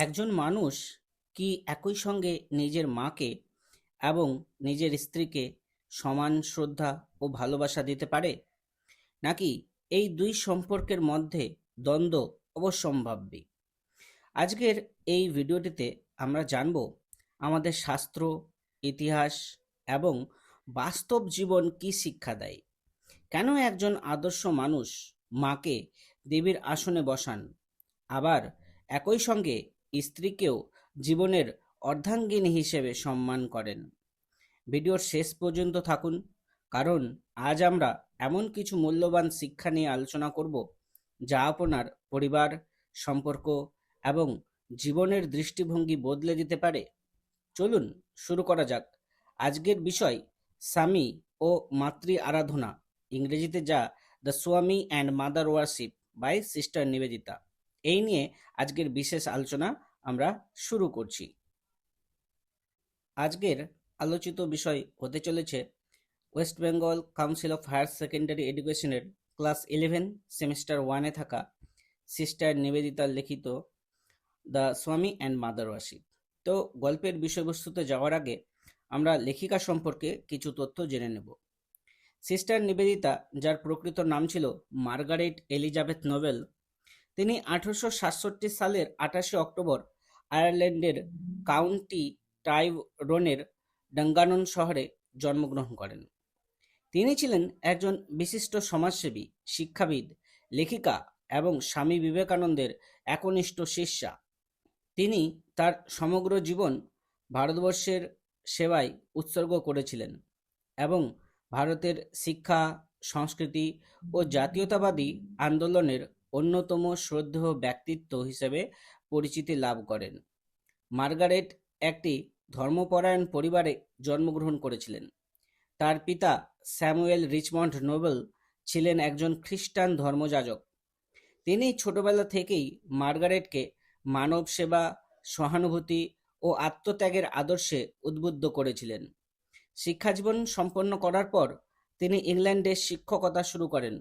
একজন মানুষ কি একই সঙ্গে নিজের মাকে এবং নিজের স্ত্রীকে সমান শ্রদ্ধা ও ভালোবাসা দিতে পারে, নাকি এই দুই সম্পর্কের মধ্যে দ্বন্দ্ব অবশ্যম্ভাবী? আজকের এই ভিডিওটিতে আমরা জানব আমাদের শাস্ত্র, ইতিহাস এবং বাস্তব জীবন কি শিক্ষা দেয়। কেন একজন আদর্শ মানুষ মাকে দেবীর আসনে বসান, আবার একই সঙ্গে স্ত্রীকেও জীবনের অর্ধাঙ্গিনী হিসেবে সম্মান করেন। ভিডিওর শেষ পর্যন্ত থাকুন, কারণ আজ আমরা এমন কিছু মূল্যবান শিক্ষা নিয়ে আলোচনা করব যা আপনার পরিবার, সম্পর্ক এবং জীবনের দৃষ্টিভঙ্গি বদলে দিতে পারে। চলুন শুরু করা যাক। আজকের বিষয় স্বামী ও মাতৃ আরাধনা, ইংরেজিতে যা the Swami and mother worship by sister Nivedita. এই নিয়ে আজকের বিশেষ আলোচনা আমরা শুরু করছি। আজকের আলোচিত বিষয় হতে চলেছে West Bengal council of higher secondary এডুকেশনের ক্লাস 11 সেমিস্টার 1-এ থাকা সিস্টার নিবেদিতার লিখিত the Swami and mother warship. তো গল্পের বিষয়বস্তুতে যাওয়ার আগে আমরা লেখিকা সম্পর্কে কিছু তথ্য জেনে নেব। সিস্টার নিবেদিতা, যার প্রকৃত নাম ছিল মার্গারেট এলিজাবেথ নোবেল, তিনি 1867 সালের 28 অক্টোবর আয়ারল্যান্ডের কাউন্টি টাইরোনের ডাঙ্গানন শহরে জন্মগ্রহণ করেন। তিনি ছিলেন একজন বিশিষ্ট সমাজসেবী, শিক্ষাবিদ, লেখিকা এবং স্বামী বিবেকানন্দের একনিষ্ঠ শিষ্যা। তিনি তার সমগ্র জীবন ভারতবর্ষের সেবায় উৎসর্গ করেছিলেন এবং ভারতের শিক্ষা, সংস্কৃতি ও জাতীয়তাবাদী আন্দোলনের অন্যতম শ্রদ্ধেয় ব্যক্তিত্ব হিসেবে পরিচিতি লাভ করেন। মার্গারেট একটি ধর্মপরায়ণ পরিবারে জন্মগ্রহণ করেছিলেন। তার পিতা স্যামুয়েল রিচমন্ড নোবেল ছিলেন একজন খ্রিস্টান ধর্মযাজক। তিনি ছোটবেলা থেকেই মার্গারেটকে মানব সেবা, সহানুভূতি ও আত্মত্যাগের আদর্শে উদ্বুদ্ধ করেছিলেন। শিক্ষাজীবন সম্পন্ন করার পর তিনি ইংল্যান্ডে শিক্ষকতা শুরু করেন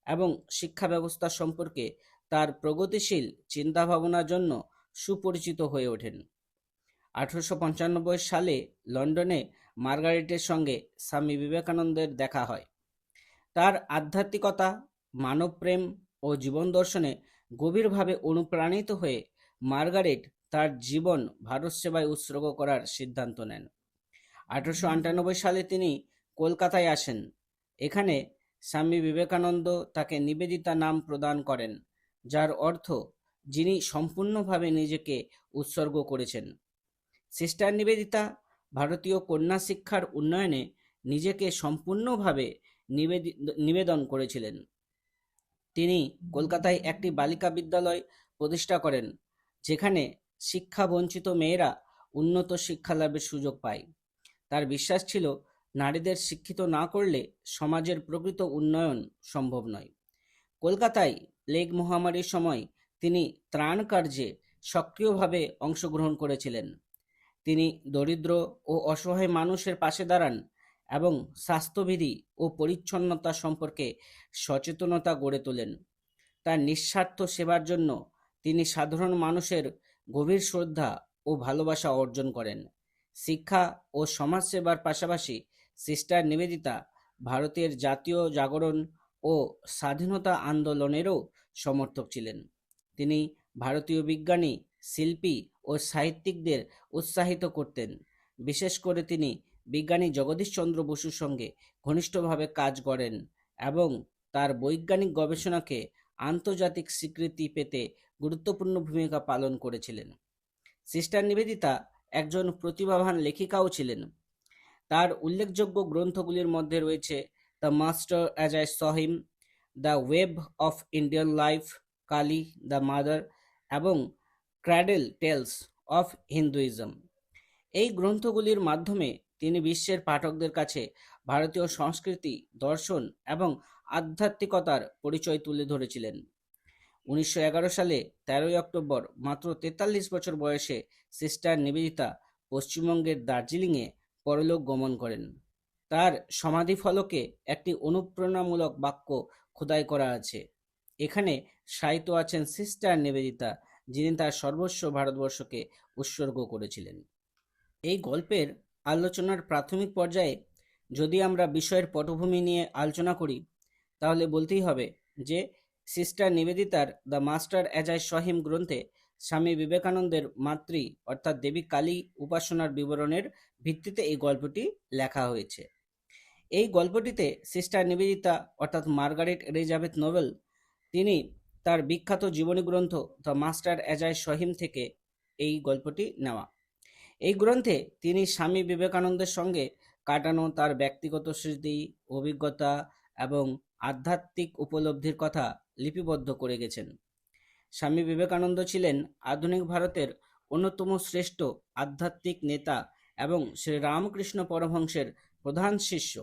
এবং শিক্ষা ব্যবস্থা সম্পর্কে তার প্রগতিশীল চিন্তাভাবনার জন্য সুপরিচিত হয়ে ওঠেন। 1895 সালে লন্ডনে মার্গারেটের সঙ্গে স্বামী বিবেকানন্দের দেখা হয়। তার আধ্যাত্মিকতা, মানবপ্রেম ও জীবন দর্শনে গভীরভাবে অনুপ্রাণিত হয়ে মার্গারেট তার জীবন ভারত সেবায় উৎসর্গ করার সিদ্ধান্ত নেন। 1898 সালে তিনি কলকাতায় আসেন। এখানে স্বামী বিবেকানন্দ তাকে নিবেদিতা নাম প্রদান করেন, যার অর্থ যিনি সম্পূর্ণভাবে নিজেকে উৎসর্গ করেছেন। সিস্টার নিবেদিতা ভারতীয় কন্যা শিক্ষার উন্নয়নে নিজেকে সম্পূর্ণভাবে নিবেদন করেছিলেন। তিনি কলকাতায় একটি বালিকা বিদ্যালয় প্রতিষ্ঠা করেন, যেখানে শিক্ষা বঞ্চিত মেয়েরা উন্নত শিক্ষা লাভের সুযোগ পায়। তার বিশ্বাস ছিল, নারীদের শিক্ষিত না করলে সমাজের প্রকৃত উন্নয়ন সম্ভব নয়। কলকাতায় প্লেগ মহামারীর সময় তিনি ত্রাণ কার্যে সক্রিয়ভাবে অংশগ্রহণ করেছিলেন। তিনি দরিদ্র ও অসহায় মানুষের পাশে দাঁড়ান এবং স্বাস্থ্যবিধি ও পরিচ্ছন্নতা সম্পর্কে সচেতনতা গড়ে তোলেন। তার নিঃস্বার্থ সেবার জন্য তিনি সাধারণ মানুষের গভীর শ্রদ্ধা ও ভালোবাসা অর্জন করেন। শিক্ষা ও সমাজসেবার পাশাপাশি সিস্টার নিবেদিতা ভারতের জাতীয় জাগরণ ও স্বাধীনতা আন্দোলনেরও সমর্থক ছিলেন। তিনি ভারতীয় বিজ্ঞানী, শিল্পী ও সাহিত্যিকদের উৎসাহিত করতেন। বিশেষ করে তিনি বিজ্ঞানী জগদীশচন্দ্র বসুর সঙ্গে ঘনিষ্ঠভাবে কাজ করেন এবং তার বৈজ্ঞানিক গবেষণাকে আন্তর্জাতিক স্বীকৃতি পেতে গুরুত্বপূর্ণ ভূমিকা পালন করেছিলেন। সিস্টার নিবেদিতা একজন প্রতিভাবান লেখিকাও ছিলেন। তার উল্লেখযোগ্য গ্রন্থগুলির মধ্যে রয়েছে the master as I saw him, the web of Indian life, Kali the mother এবং ক্র্যাডেল টেলস অফ হিন্দুইজম। এই গ্রন্থগুলির মাধ্যমে তিনি বিশ্বের পাঠকদের কাছে ভারতীয় সংস্কৃতি, দর্শন এবং আধ্যাত্মিকতার পরিচয় তুলে ধরেছিলেন। 1911 সালে 13 অক্টোবর মাত্র 43 বছর বয়সে সিস্টার নিবেদিতা পশ্চিমবঙ্গের দার্জিলিংয়ে পরলোক গমন করেন। তার সমাধিফলকে একটি অনুপ্রেরণামূলক বাক্য খোদাই করা আছে। এখানে শায়িত আছেন সিস্টার নিবেদিতা, যিনি তার সর্বস্ব ভারতবর্ষকে উৎসর্গ করেছিলেন। এই গল্পের আলোচনার প্রাথমিক পর্যায়ে যদি আমরা বিষয়ের পটভূমি নিয়ে আলোচনা করি, তাহলে বলতেই হবে যে সিস্টার নিবেদিতার দ্য মাস্টার অ্যাজাই সহিম গ্রন্থে স্বামী বিবেকানন্দের মাতৃ অর্থাৎ দেবী কালী উপাসনার বিবরণের ভিত্তিতে এই গল্পটি লেখা হয়েছে। এই গল্পটিতে সিস্টার নিবেদিতা অর্থাৎ মার্গারেট এলিজাবেথ নোবেল তিনি তার বিখ্যাত জীবনী গ্রন্থ দ্য মাস্টার অ্যাজাই সহিম থেকে এই গল্পটি নেওয়া। এই গ্রন্থে তিনি স্বামী বিবেকানন্দের সঙ্গে কাটানো তার ব্যক্তিগত স্মৃতি, অভিজ্ঞতা এবং আধ্যাত্মিক উপলব্ধির কথা লিপিবদ্ধ করে গেছেন। স্বামী বিবেকানন্দ ছিলেন আধুনিক ভারতের অন্যতম শ্রেষ্ঠ আধ্যাত্মিক নেতা এবং শ্রীরামকৃষ্ণ পরমহংসের প্রধান শিষ্য।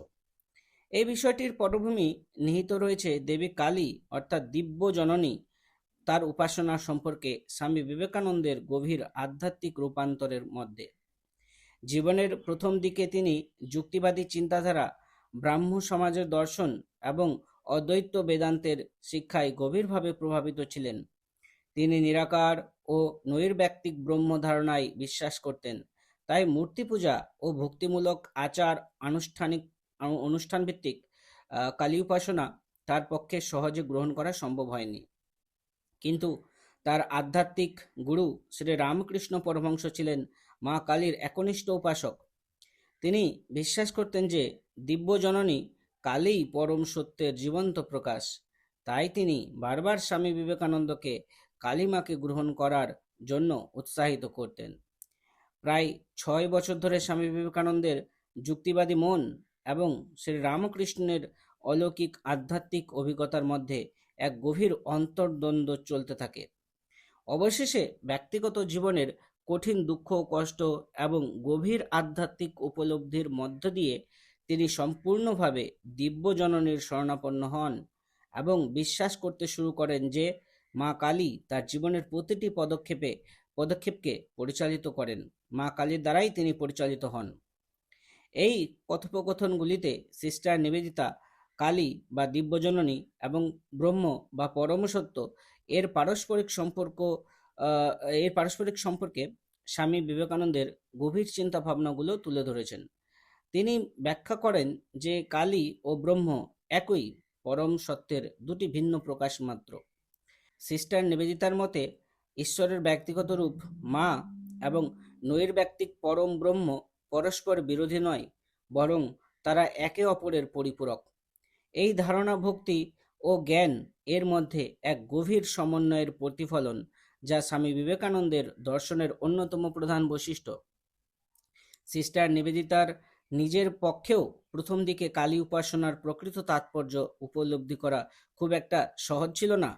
এই বিষয়টির পটভূমি নিহিত রয়েছে দেবী কালী অর্থাৎ দিব্য জননী তার উপাসনা সম্পর্কে স্বামী বিবেকানন্দের গভীর আধ্যাত্মিক রূপান্তরের মধ্যে। জীবনের প্রথম দিকে তিনি যুক্তিবাদী চিন্তাধারা, ব্রাহ্ম সমাজের দর্শন এবং অদ্বৈত বেদান্তের শিক্ষায় গভীরভাবে প্রভাবিত ছিলেন। তিনি নিরাকার ও নৈর্ব্যক্তিক ব্রহ্ম ধারণায় বিশ্বাস করতেন, তাই মূর্তি পূজা ও ভক্তিমূলক আচার অনুষ্ঠানভিত্তিক কালী উপাসনা তার পক্ষে সহজে গ্রহণ করা সম্ভব হয়নি। কিন্তু তার আধ্যাত্মিক গুরু শ্রী রামকৃষ্ণ পরমহংস ছিলেন মা কালীর একনিষ্ঠ উপাসক। তিনি বিশ্বাস করতেন যে দিব্য জননী কালীই পরম সত্যের জীবন্ত প্রকাশ। তাই তিনি বারবার স্বামী বিবেকানন্দকে কালী মাকে গ্রহণ করার জন্য উৎসাহিত করতেন। প্রায় 6 বছর ধরে স্বামী বিবেকানন্দের যুক্তিবাদী মন এবং শ্রী রামকৃষ্ণের অলৌকিক আধ্যাত্মিক অভিজ্ঞতার মধ্যে এক গভীর অন্তর্দ্বন্দ্ব চলতে থাকে। অবশেষে ব্যক্তিগত জীবনের কঠিন দুঃখ, কষ্ট এবং গভীর আধ্যাত্মিক উপলব্ধির মধ্য দিয়ে তিনি সম্পূর্ণভাবে দিব্য জননীর শরণাপন্ন হন এবং বিশ্বাস করতে শুরু করেন যে মা কালী তার জীবনের প্রতিটি পদক্ষেপকে পরিচালিত করেন। মা কালীর দ্বারাই তিনি পরিচালিত হন। এই কথোপকথনগুলিতে সিস্টার নিবেদিতা কালী বা দিব্যজননী এবং ব্রহ্ম বা পরমসত্য এর পারস্পরিক সম্পর্কে স্বামী বিবেকানন্দের গভীর চিন্তা ভাবনাগুলো তুলে ধরেছেন। তিনি ব্যাখ্যা করেন যে কালী ও ব্রহ্ম একই পরম সত্যের দুটি ভিন্ন প্রকাশ মাত্র। সিস্টার নিবেদিতার মতে ঈশ্বরের ব্যক্তিগত রূপ মা এবং নৈর্ব্যক্তিক পরম ব্রহ্ম পরস্পর বিরোধী নয়, বরং তারা একে অপরের পরিপূরক। এই ধারণা ভক্তি ও জ্ঞান এর মধ্যে এক গভীর সমন্বয়ের প্রতিফলন, যা স্বামী বিবেকানন্দের দর্শনের অন্যতম প্রধান বৈশিষ্ট্য। সিস্টার নিবেদিতার নিজের পক্ষেও প্রথম দিকে কালী উপাসনার প্রকৃত তাৎপর্য উপলব্ধি করা খুব একটা সহজ ছিল না।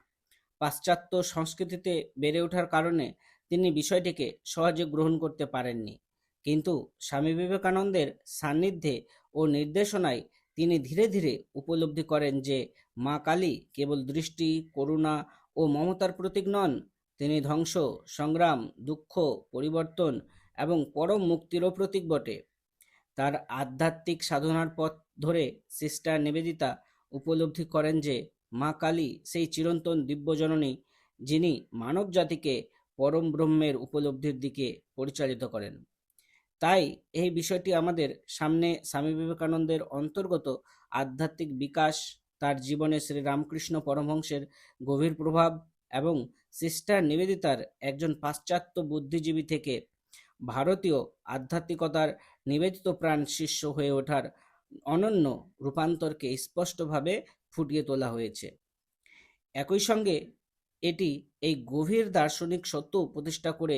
পাশ্চাত্য সংস্কৃতিতে বেড়ে ওঠার কারণে তিনি বিষয়টিকে সহজে গ্রহণ করতে পারেননি। কিন্তু স্বামী বিবেকানন্দের সান্নিধ্যে ও নির্দেশনায় তিনি ধীরে ধীরে উপলব্ধি করেন যে মা কালী কেবল দৃষ্টি, করুণা ও মমতার প্রতীক নন, তিনি ধ্বংস, সংগ্রাম, দুঃখ, পরিবর্তন এবং পরম মুক্তিরও প্রতীক বটে। তার আধ্যাত্মিক সাধনার পথ ধরে সিস্টার নিবেদিতা উপলব্ধি করেন যে মা কালী সেই চিরন্তন দিব্যজননী, যিনি মানব জাতিকে পরম ব্রহ্মের উপলব্ধির দিকে পরিচালিত করেন। তাই এই বিষয়টি আমাদের সামনে স্বামী বিবেকানন্দের অন্তর্গত আধ্যাত্মিক বিকাশ, তার জীবনে শ্রী রামকৃষ্ণ পরমহংসের গভীর প্রভাব এবং সিস্টার নিবেদিতার একজন পাশ্চাত্য বুদ্ধিজীবী থেকে ভারতীয় আধ্যাত্মিকতার নিবেদিত প্রাণ শিষ্য হয়ে ওঠার অনন্য রূপান্তরকে স্পষ্টভাবে ফুটিয়ে তোলা হয়েছে। একই সঙ্গে এটি এই গভীর দার্শনিক সত্য প্রতিষ্ঠা করে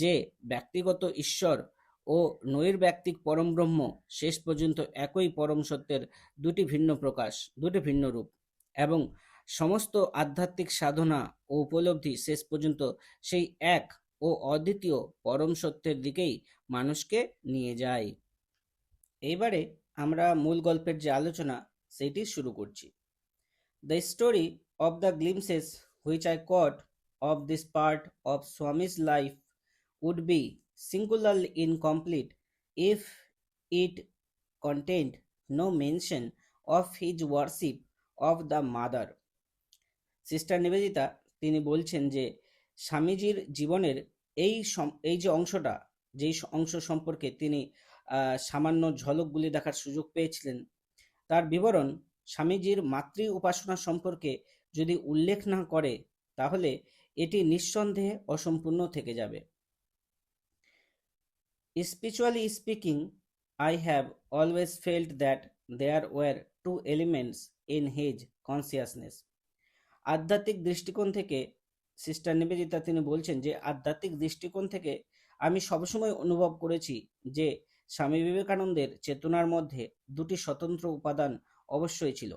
যে ব্যক্তিগত ঈশ্বর ও নৈর্ব্যক্তিক পরম ব্রহ্ম শেষ পর্যন্ত একই পরম সত্যের দুটি ভিন্ন প্রকাশ, দুটি ভিন্ন রূপ, এবং সমস্ত আধ্যাত্মিক সাধনা ও উপলব্ধি শেষ পর্যন্ত সেই এক ও অদ্বিতীয় পরম সত্যের দিকেই মানুষকে নিয়ে যায়। এইবারে আমরা মূল গল্পের যে আলোচনা সেটি শুরু করছি। The story of the glimpses which I caught of this part of Swami's life would be singularly incomplete if it contained no mention of his worship of the mother. Sister Nivedita তিনি বলছেন যে স্বামীজির জীবনের এই যে অংশটা, যেই অংশ সম্পর্কে তিনি সামান্য ঝলকগুলি দেখার সুযোগ পেয়েছিলেন, তার বিবরণ স্বামীজির মাতৃ উপাসনা সম্পর্কে যদি উল্লেখ না করে তাহলে এটি নিঃসন্দেহে অসম্পূর্ণ থেকে যাবে। Spiritually speaking, I have always felt that there were two elements in his consciousness. আধ্যাত্মিক দৃষ্টিকোণ থেকে সিস্টার নিবেদিতা তিনি বলছেন যে আধ্যাত্মিক দৃষ্টিকোণ থেকে আমি সবসময় অনুভব করেছি যে স্বামী বিবেকানন্দের চেতনার মধ্যে দুটি স্বতন্ত্র উপাদান অবশ্যই ছিল।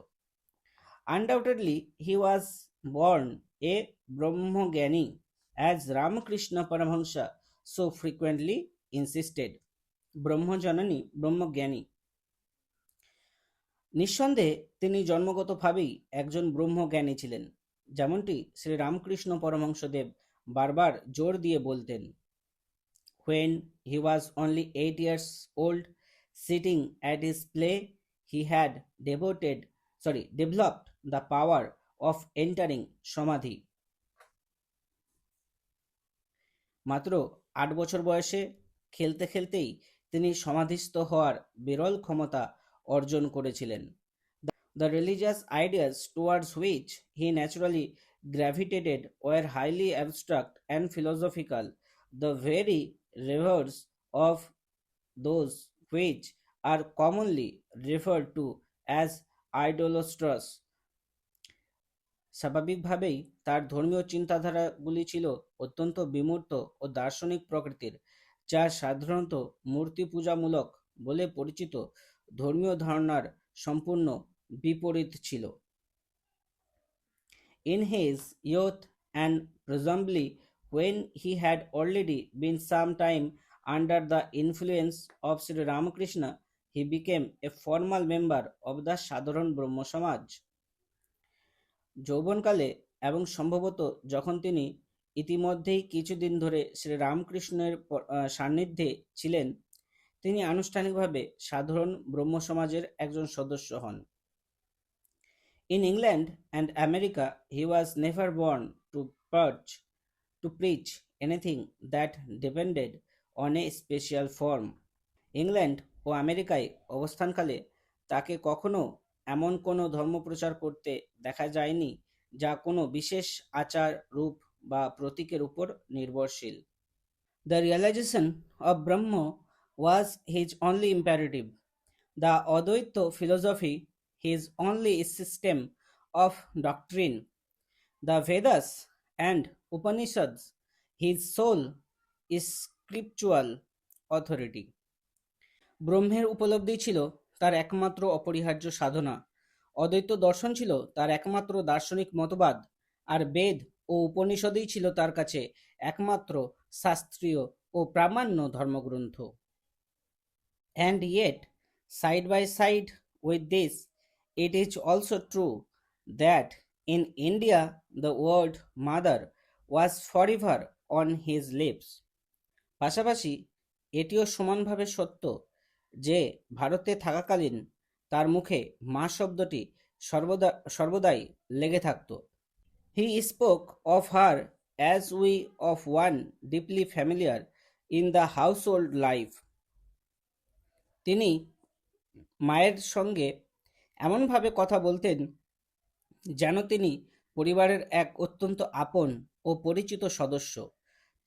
Undoubtedly, he was born a Brahmogani, as Ramakrishna Paramahansa so frequently insisted. ব্রহ্মজননী, ব্রহ্মজ্ঞানী। নিঃসন্দেহে তিনি জন্মগতভাবেই একজন ব্রহ্মজ্ঞানী ছিলেন, যেমনটি শ্রী রামকৃষ্ণ পরমহংসদেব বারবার জোর দিয়ে বলতেন। When he was only 8 years old, sitting at his play, he had developed the power of entering samadhi. মাত্র 8 বছর বয়সে খেলতে খেলতেই তিনি সমাধিস্থ হওয়ার বিরল ক্ষমতা অর্জন করেছিলেন। The religious ideas towards which he naturally gravitated were highly abstract and philosophical, the very reverse of those which are commonly referred to as idolatrous. স্বাভাবিকভাবেই তার ধর্মীয় চিন্তাধারাগুলি ছিল অত্যন্ত বিমূর্ত ও দার্শনিক প্রকৃতির, যা সাধারণত মূর্তি পূজামূলক বলে পরিচিত ধর্মীয় ধারণার সম্পূর্ণ বিপরীত ছিল। In his youth, and presumably when he had already been some time under the influence of Sri Ramakrishna, he became a formal member of the সাধারণ ব্রহ্ম সমাজ। যৌবনকালে এবং সম্ভবত যখন তিনি ইতিমধ্যেই কিছুদিন ধরে শ্রী রামকৃষ্ণের সান্নিধ্যে ছিলেন, তিনি আনুষ্ঠানিকভাবে সাধারণ ব্রহ্ম সমাজের একজন সদস্য হন। In England and America, he was never born to preach anything that depended on a special form. England ও আমেরিকায় অবস্থানকালে তাকে কখনো এমন কোনো ধর্মপ্রচার করতে দেখা যায়নি যা কোনো বিশেষ আচার, রূপ বা প্রতীকের উপর নির্ভরশীল। The realization of Brahma was his only imperative. The Advaita philosophy, his only system of doctrine. The Vedas and Upanishads, his sole spiritual authority. ব্রহ্মের উপলব্ধি ছিল তার একমাত্র অপরিহার্য সাধনা, অদ্বৈত দর্শন ছিল তার একমাত্র দার্শনিক মতবাদ, আর বেদ ও উপনিষদই ছিল তার কাছে একমাত্র শাস্ত্রীয় ও প্রামাণ্য ধর্মগ্রন্থ। And yet, side by side with this, it is also true that in India the word mother was forever on his lips. পাশাপাশি এটিও সমানভাবে সত্য যে ভারতে থাকাকালীন তার মুখে মা শব্দটি সর্বদাই লেগে থাকত। He spoke of her as we of one deeply familiar in the household life. তিনি মায়ের সঙ্গে এমনভাবে কথা বলতেন যেন তিনি পরিবারের এক অত্যন্ত আপন ও পরিচিত সদস্য।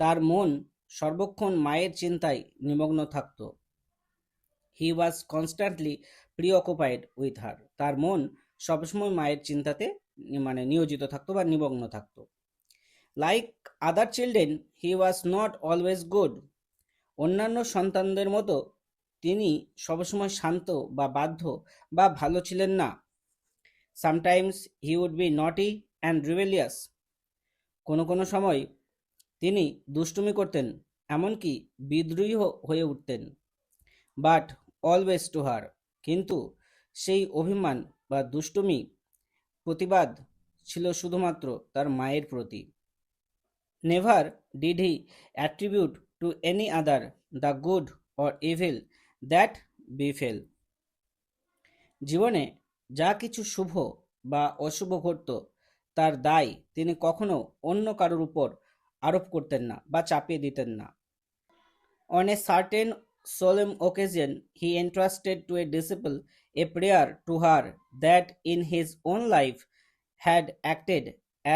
তার মন সর্বক্ষণ মায়ের চিন্তায় নিমগ্ন থাকত। He was constantly preoccupied with her. তার মন সবসময় মায়ের চিন্তাতে নিয়োজিত থাকতো বা নিমগ্ন থাকতো। Like other children, he was not always good. অন্যান্য সন্তানদের মতো তিনি সবসময় শান্ত বা বাধ্য বা ভালো ছিলেন না। Sometimes he would be naughty and rebellious. কোনো কোনো সময় তিনি দুষ্টুমি করতেন, এমনকি বিদ্রোহী হয়ে উঠতেন। But always to her. কিন্তু সেই অভিমান বা দুষ্টুমি প্রতিবাদ ছিল শুধুমাত্র তার মায়ের প্রতি। Never did he attribute to any other the good or evil that befell. জীবনে যা কিছু শুভ বা অশুভ ঘটত তার দায় তিনি কখনো অন্য কারোর উপর আরোপ করতেন না বা চাপিয়ে দিতেন না। On a certain solemn occasion, he entrusted to a disciple a prayer to her that in his own life had acted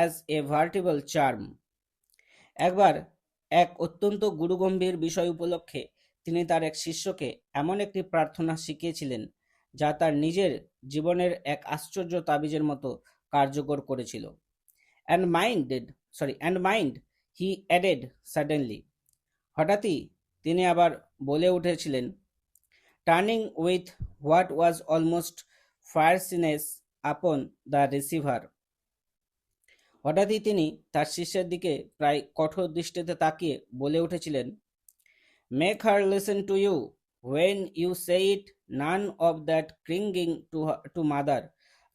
as a veritable charm. একবার এক অত্যন্ত গুরুগম্ভীর বিষয় উপলক্ষে তিনি তার এক শিষ্যকে এমন একটি প্রার্থনা শিখিয়েছিলেন যা তার নিজের জীবনের এক আশ্চর্য তাবিজের মতো কার্যকর করেছিল। And mind, he added suddenly. হঠাৎই তিনি আবার বলে উঠেছিলেন, turning with what was almost fierceness upon the receiver. হঠাৎই তিনি তার শিষ্যের দিকে প্রায় কঠোর দৃষ্টিতে তাকিয়ে বলে উঠেছিলেন, make her listen to you when you say it, none of that cringing to mother.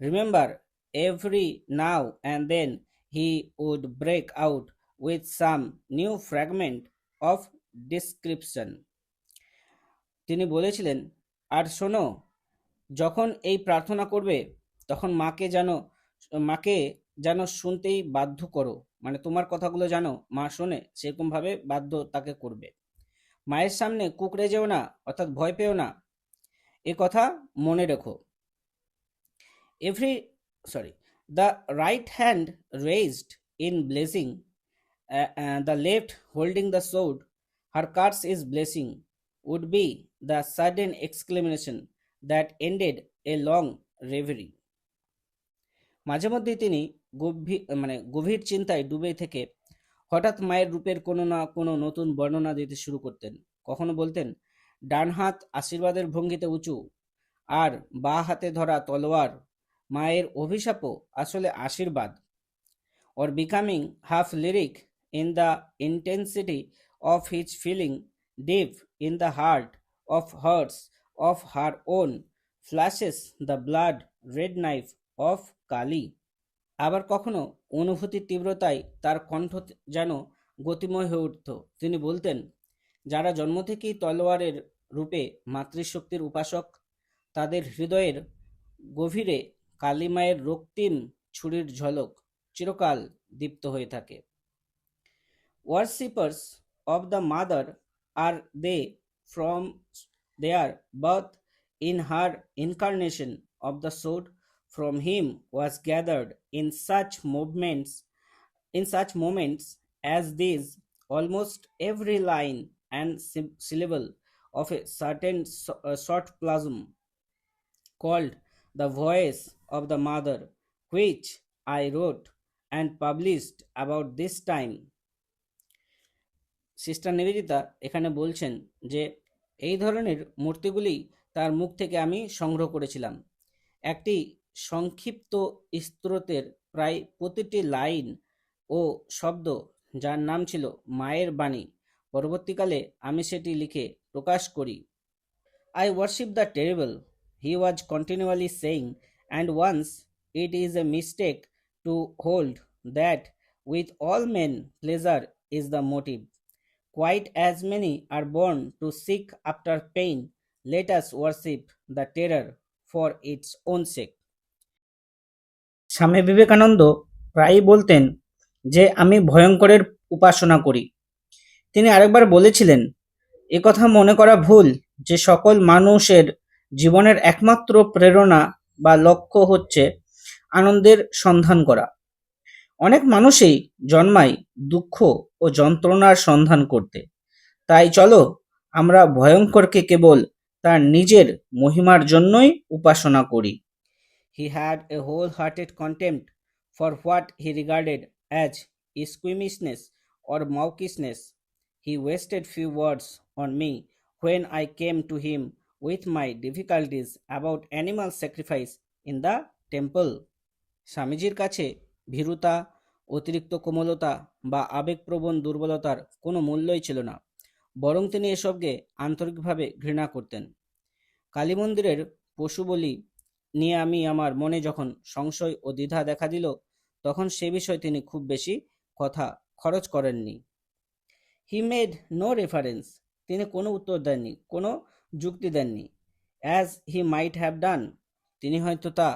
Remember, every now and then he would break out with some new fragment of description. তিনি বলেছিলেন, আর শোনো, যখন এই প্রার্থনা করবে তখন মাকে যেন শুনতেই বাধ্য করো, মানে তোমার কথাগুলো যেন মা শোনে সেরকমভাবে বাধ্য তাকে করবে। মায়ের সামনে কুঁকড়ে যেও না, অর্থাৎ ভয় পেও না, এ কথা মনে রেখো। The right hand raised in blessing, the left holding the sword, her curse is blessing would be the sudden exclamation that ended a long reverie. মাঝে মধ্যে তিনি গভীর চিন্তায় ডুবে থেকে হঠাৎ মায়ের রূপের কোনো না কোনো নতুন বর্ণনা দিতে শুরু করতেন। কখনো বলতেন, ডান হাত আশীর্বাদের ভঙ্গিতে উঁচু, আর বাঁ হাতে ধরা তলোয়ার মায়ের অভিশাপও আসলে আশীর্বাদ। or becoming half lyric in the intensity of his feeling, deep in the heart of hers of her own flashes the blood red knife of Kali. আবার কখনো অনুভূতির তীব্রতায় তার কণ্ঠ যেন গতিময় হয়ে উঠত। তিনি বলতেন, যারা জন্ম থেকেই তলোয়ারের রূপে মাতৃশক্তির উপাসক, তাদের হৃদয়ের গভীরে কালী মায়ের রক্তিম ছুরির ঝলক চিরকাল দীপ্ত হয়ে থাকে। Worshippers of the mother are they from their birth in her incarnation of the sword. From him was gathered in such moments as these almost every line and syllable of a certain short plasm called the voice of the mother, which I wrote and published about this time. Sister Nivedita এখানে বলছেন যে এই ধরনের মূর্তিগুলি তার মুখ থেকে আমি সংগ্রহ করেছিলাম। একটি সংক্ষিপ্ত স্তোত্রের প্রায় প্রতিটি লাইন ও শব্দ যার নাম ছিল মায়ের বাণী, পরবর্তীকালে আমি সেটি লিখে প্রকাশ করি। I worship the terrible, he was continually saying, and once it is a mistake to hold that with all men pleasure is the motive. Quite as many are born to seek after pain, let us worship the terror for its own sake. Swami Vivekananda প্রায়ই বলতেন যে আমি ভয়ঙ্করের উপাসনা করি। তিনি আরেকবার বলেছিলেন, একথা মনে করা ভুল যে সকল মানুষের জীবনের একমাত্র প্রেরণা বা লক্ষ্য হচ্ছে আনন্দের সন্ধান করা। অনেক মানুষই জন্মায় দুঃখ ও যন্ত্রণার সন্ধান করতে। তাই চলো আমরা ভয়ঙ্করকে কেবল তার নিজের মহিমার জন্যই উপাসনা করি। He had a whole-hearted contempt for what he regarded as squeamishness or mawkishness. He wasted few words on me when I came to him with my difficulties about animal sacrifice in the temple. স্বামীজির কাছে ভীরুতা, অতিরিক্ত কোমলতা বা আবেগপ্রবণ দুর্বলতার কোনো মূল্যই ছিল না, বরং তিনি এসবকে আন্তরিকভাবে ঘৃণা করতেন। কালী মন্দিরের পশু বলি নিয়ে আমার মনে যখন সংশয় ও দ্বিধা দেখা দিল, তখন সে বিষয়ে তিনি খুব বেশি কথা খরচ করেননি। হি মেড নো রেফারেন্স, তিনি কোনো উত্তর দেননি, কোনো যুক্তি দেননি। As he might have done, তিনি হয়তো তা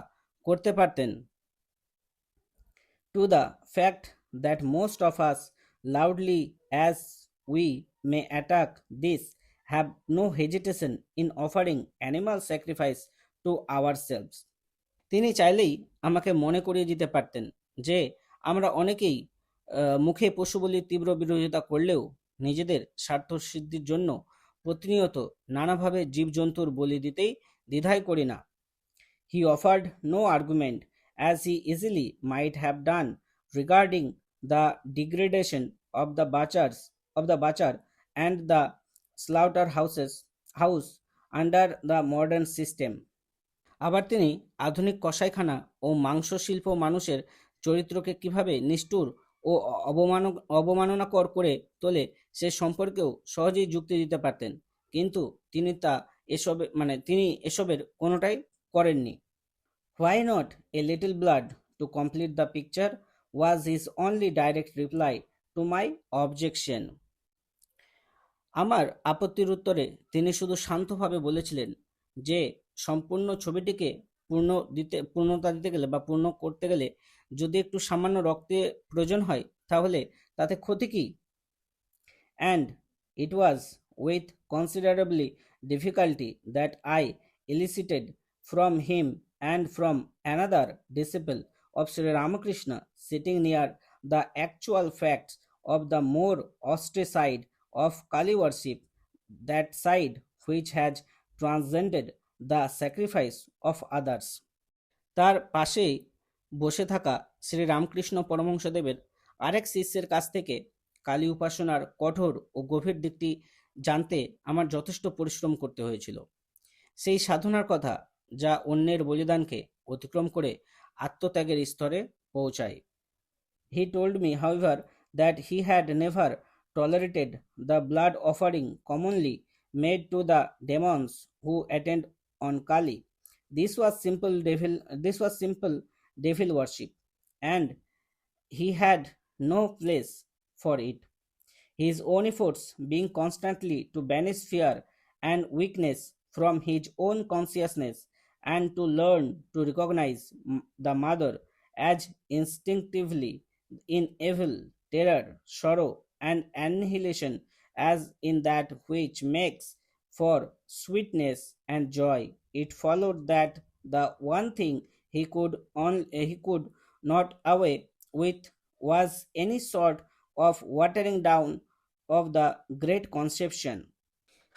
করতে পারতেন। To the fact that most of us loudly as we may attack this, have no hesitation in offering animal sacrifice to ourselves. তিনি চাইলেই আমাকে মনে করিয়ে দিতে পারতেন যে আমরা অনেকেই মুখে পশু বলির তীব্র বিরোধিতা করলেও নিজেদের স্বার্থসিদ্ধির জন্য প্রতিনিয়ত নানাভাবে জীবজন্তুর বলি দিতেই দ্বিধাই করি না। He offered no argument, as he easily might have done, regarding the degradation of the butcher and the house under the modern system. আবার তিনি আধুনিক কসাইখানা ও মাংস শিল্প মানুষের চরিত্রকে কিভাবে নিষ্ঠুর ও অবমাননাকর করে তোলে সে সম্পর্কেও সহজেই যুক্তি দিতে পারতেন, কিন্তু তিনি এসবের কোনোটাই করেননি। Why not a little blood to complete the picture was his only direct reply to my objection. আমার আপত্তির উত্তরে তিনি শুধু শান্তভাবে বলেছিলেন যে সম্পূর্ণ ছবিটিকে পূর্ণতা দিতে গেলে বা পূর্ণ করতে গেলে যদি একটু সামান্য রক্তের প্রয়োজন হয় তাহলে তাতে ক্ষতি কি? And it was with considerably difficulty that I elicited from him and from another disciple of Sri Ramakrishna sitting near the actual facts of the more austere side of Kali worship, that side which has transcended the sacrifice of others. তার পাশেই বসে থাকা শ্রী রামকৃষ্ণ পরমহংসদেবের আরেক শিষ্যের কাছ থেকে কালী উপাসনার কঠোর ও গভীর দিকটি জানতে আমার যথেষ্ট পরিশ্রম করতে হয়েছিল। সেই সাধনার কথা যা অন্যের বলিদানকে অতিক্রম করে আত্মত্যাগের স্তরে পৌঁছায়। He told me, however, that he had never tolerated the blood offering commonly made to the demons who attend on Kali. This was simple devil worship, and he had no place for it. His own efforts being constantly to banish fear and weakness from his own consciousness and to learn to recognize the mother as instinctively in evil, terror, sorrow, and annihilation as in that which makes for sweetness and joy. It followed that the one thing he could not away with was any sort of watering down of the great conception.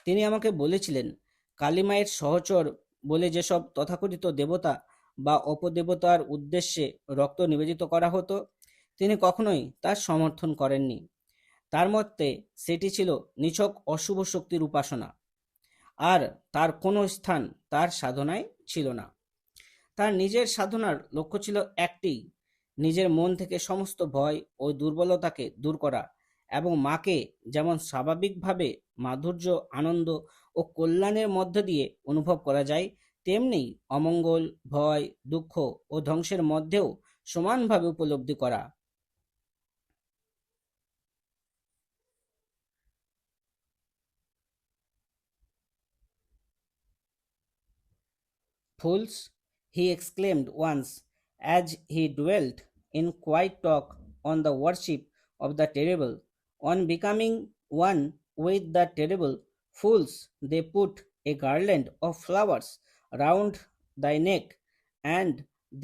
তিনি আমাকে বলেছিলেন কালীমায়ের সহচর বলে যেসব তথাকথিত দেবতা বা অপদেবতার উদ্দেশ্যে রক্ত নিবেদিত করা হতো তিনি কখনোই তার সমর্থন করেননি। তার মতে সেটি ছিল নিছক অশুভ শক্তির উপাসনা, আর তার কোনো স্থান তার সাধনায় ছিল না। তার নিজের সাধনার লক্ষ্য ছিল একটি, নিজের মন থেকে সমস্ত ভয় ও দুর্বলতাকে দূর করা এবং মাকে যেমন স্বাভাবিকভাবে মাধুর্য, আনন্দ ও কল্যাণের মধ্য দিয়ে অনুভব করা যায়, তেমনি অমঙ্গল, ভয়, দুঃখ ও ধ্বংসের মধ্যেও সমানভাবে উপলব্ধি করা। Fools, he exclaimed once as he dwelt in quiet talk on the worship of the terrible. On becoming one with the terrible, fools, they put a garland of flowers round thy neck and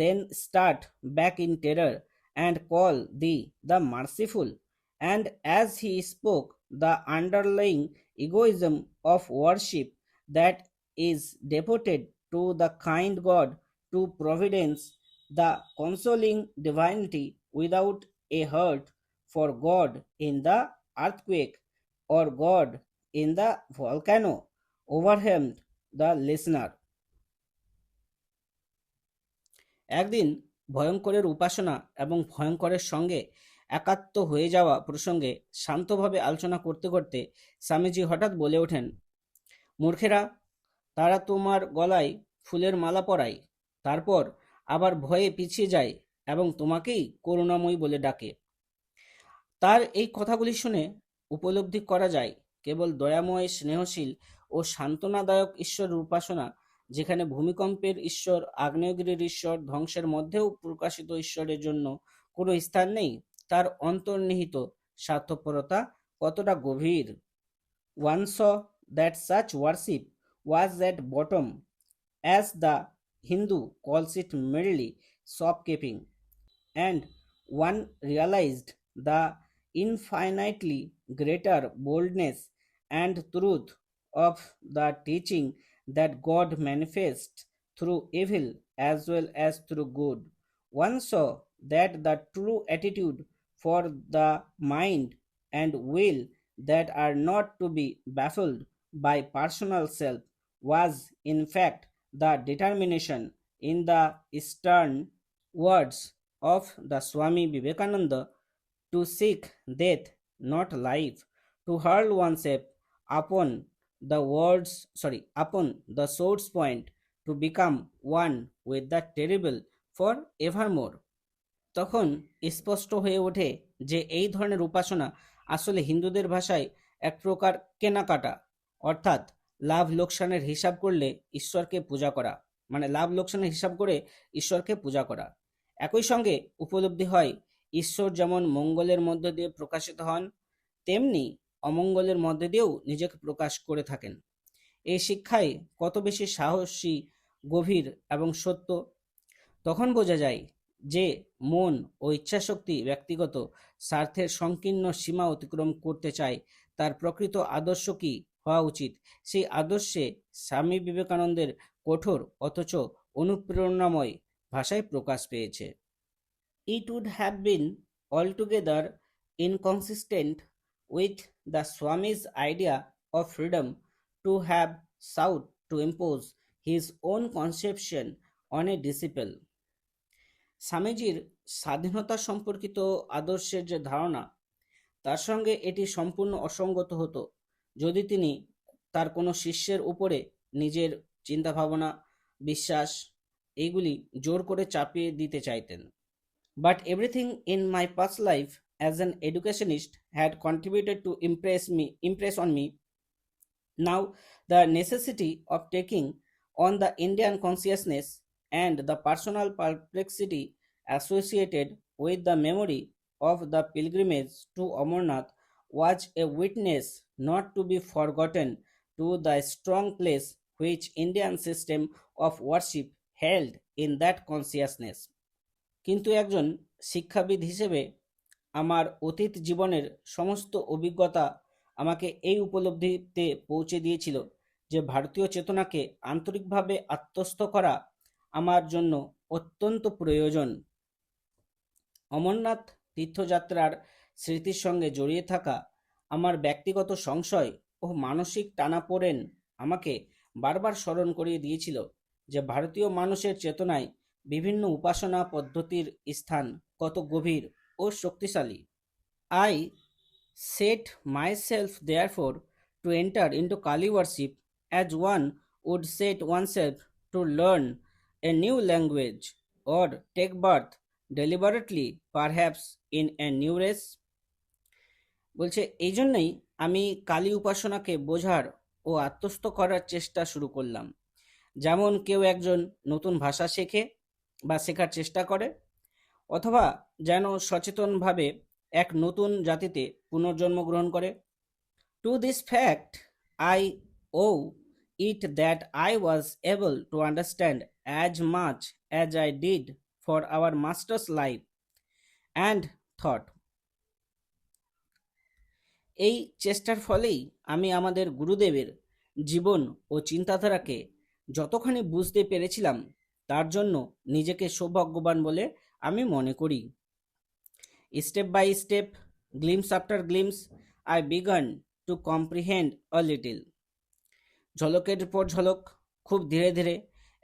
then start back in terror and call thee the merciful. And as he spoke, the underlying egoism of worship that is devoted to the kind God, to providence, the consoling divinity without a hurt for God in the earthquake or God in the volcano, overwhelmed the listener. একদিন ভয়ঙ্করের উপাসনা এবং ভয়ঙ্করের সঙ্গে একাত্ম হয়ে যাওয়া প্রসঙ্গে শান্তভাবে আলোচনা করতে করতে স্বামীজি হঠাৎ বলে ওঠেন, মূর্খেরা, তারা তোমার গলায় ফুলের মালা পরায়, তারপর আবার ভয়ে পিছিয়ে যায় এবং তোমাকেই করুণাময়ী বলে ডাকে। তার এই কথাগুলি শুনে উপলব্ধি করা যায় কেবল দয়াময়, স্নেহশীল ও সান্ত্বনাদায়ক ঈশ্বরের উপাসনা, যেখানে ভূমিকম্পের ঈশ্বর, আগ্নেয়গিরির ঈশ্বর, ধ্বংসের মধ্যেও প্রকাশিত ঈশ্বরের জন্য কোনো স্থান নেই, তার অন্তর্নিহিত স্বার্থপরতা কতটা গভীর। One saw that such worship was at bottom, as the Hindu calls it, merely shopkeeping, and one realized the infinitely greater boldness and truth of the teaching that God manifests through evil as well as through good. One saw that the true attitude for the mind and will that are not to be baffled by personal self was in fact the determination in the stern words of the Swami Vivekananda to seek death, not life, to hurl oneself upon the sword's point, to become one with the terrible for evermore. তখন স্পষ্ট হয়ে ওঠে যে এই ধরনের উপাসনা আসলে হিন্দুদের ভাষায় এক প্রকার কেনাকাটা, অর্থাৎ লাভ লোকসানের হিসাব করলে ঈশ্বরকে পূজা করা, মানে লাভ লোকসানের হিসাব করে ঈশ্বরকে পূজা করা। একই সঙ্গে উপলব্ধি হয় ঈশ্বর যেমন মঙ্গলের মধ্য দিয়ে প্রকাশিত হন, তেমনি অমঙ্গলের মধ্যে দিয়েও নিজেকে প্রকাশ করে থাকেন। এই শিক্ষায় কত বেশি সাহসী, গভীর এবং সত্য। তখন বোঝা যায় যে মন ও ইচ্ছাশক্তি ব্যক্তিগত স্বার্থের সংকীর্ণ সীমা অতিক্রম করতে চায়, তার প্রকৃত আদর্শ কি হওয়া উচিত, সেই আদর্শে স্বামী বিবেকানন্দের কঠোর অথচ অনুপ্রেরণাময় ভাষায় প্রকাশ পেয়েছে। It would have been altogether inconsistent with the Swami's idea of freedom to have sought to impose his own conception on a disciple. স্বামীজির স্বাধীনতা সম্পর্কিত আদর্শের যে ধারণা, তার সঙ্গে এটি সম্পূর্ণ অসঙ্গত হতো যদি তিনি তার কোনো শিষ্যের উপরে নিজের চিন্তাভাবনা, বিশ্বাস এইগুলি জোর করে চাপিয়ে দিতে চাইতেন। But everything in my past life as an educationist had contributed to impress on me now the necessity of taking on the Indian consciousness and the personal perplexity associated with the memory of the pilgrimage to Amarnath was a witness not to be forgotten to the strong place which Indian system of worship held in that consciousness. কিন্তু একজন শিক্ষাবিদ হিসেবে আমার অতীত জীবনের সমস্ত অভিজ্ঞতা আমাকে এই উপলব্ধিতে পৌঁছে দিয়েছিল যে ভারতীয় চেতনাকে আন্তরিকভাবে আত্মস্থ করা আমার জন্য অত্যন্ত প্রয়োজন। অমরনাথ তীর্থযাত্রার স্মৃতির সঙ্গে জড়িয়ে থাকা আমার ব্যক্তিগত সংশয় ও মানসিক টানাপোড়েন আমাকে বারবার স্মরণ করিয়ে দিয়েছিল যে ভারতীয় মানুষের চেতনায় বিভিন্ন উপাসনা পদ্ধতির স্থান কত গভীর ও শক্তিশালী। I set myself therefore to enter into Kali worship as one would set oneself to learn a new language or take birth deliberately perhaps in a new race. বলছে এই জন্যই আমি কালী উপাসনাকে বোঝার ও আত্মস্থ করার চেষ্টা শুরু করলাম, যেমন কেউ একজন নতুন ভাষা শেখে বা শেখার চেষ্টা করে, অথবা যেন সচেতনভাবে এক নতুন জাতিতে পুনর্জন্ম গ্রহণ করে। To this fact I owe it that I was able to understand as much as I did for our master's life and thought. এই চেষ্টার ফলেই আমি আমাদের গুরুদেবের জীবন ও চিন্তাধারাকে যতখানি বুঝতে পেরেছিলাম তার জন্য নিজেকে সৌভাগ্যবান বলে আমি মনে করি। Step by step, glimpse after glimpse, I began to comprehend a little. ঝলকের পর ঝলক, খুব ধীরে ধীরে,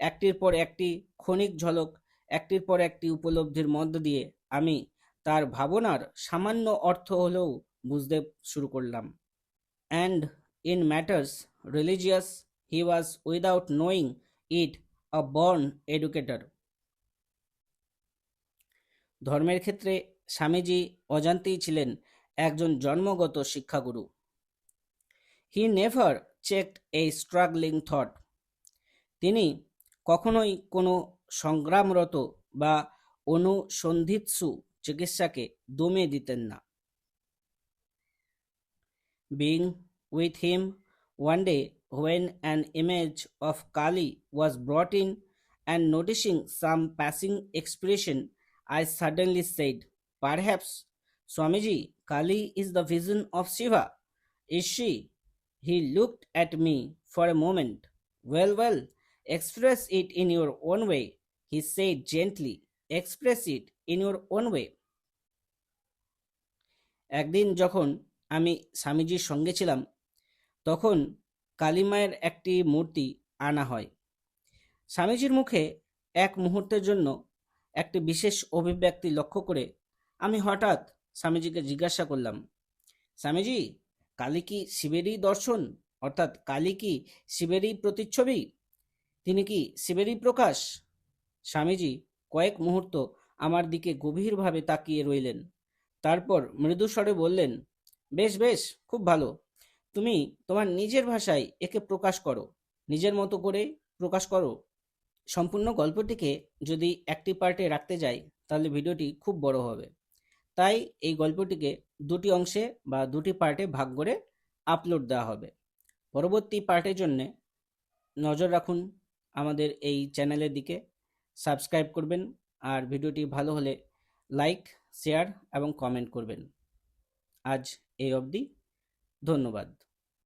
একটির পর একটি ক্ষণিক ঝলক, একটির পর একটি উপলব্ধির মধ্য দিয়ে আমি তার ভাবনার সামান্য অর্থ হলেও বুঝতে শুরু করলাম। And in matters religious, he was without knowing it a born educator. ধর্মের ক্ষেত্রে স্বামীজি অজান্তেই ছিলেন একজন জন্মগত শিক্ষাগুরু। He never checked a struggling thought. তিনি কখনোই কোনো সংগ্রামরত বা অনুসন্ধিৎসু চিকিৎসাকে দমে দিতেন না। being with him. One day, when an image of Kali was brought in, and noticing some passing expression, I suddenly said, "Perhaps, Swamiji, Kali is the vision of Shiva. Is she?" He looked at me for a moment. "Well, well, express it in your own way," he said gently. "Express it in your own way." একদিন যখন আমি স্বামীজির সঙ্গে ছিলাম, তখন কালীমায়ের একটি মূর্তি আনা হয়। স্বামীজির মুখে এক মুহূর্তের জন্য একটি বিশেষ অভিব্যক্তি লক্ষ্য করে আমি হঠাৎ স্বামীজিকে জিজ্ঞাসা করলাম, "স্বামীজি, কালী কি শিবেরই দর্শন? অর্থাৎ কালী কি শিবেরই প্রতিচ্ছবি? তিনি কি শিবেরই প্রকাশ?" স্বামীজি কয়েক মুহূর্ত আমার দিকে গভীরভাবে তাকিয়ে রইলেন। তারপর মৃদুস্বরে বললেন, "বেশ বেশ, খুব ভালো। তুমি তোমার নিজের ভাষায় একে প্রকাশ করো, নিজের মতো করে প্রকাশ করো। সম্পূর্ণ গল্পটিকে যদি একটি পার্টে রাখতে যাই, তাহলে ভিডিওটি খুব বড় হবে। তাই এই গল্পটিকে দুটি অংশে বা দুটি পার্টে ভাগ করে আপলোড দেওয়া হবে। পরবর্তী পার্টের জন্যে নজর রাখুন আমাদের এই চ্যানেলের দিকে, সাবস্ক্রাইব করবেন, আর ভিডিওটি ভালো হলে লাইক, শেয়ার এবং কমেন্ট করবেন। আজ এই অবধি, ধন্যবাদ।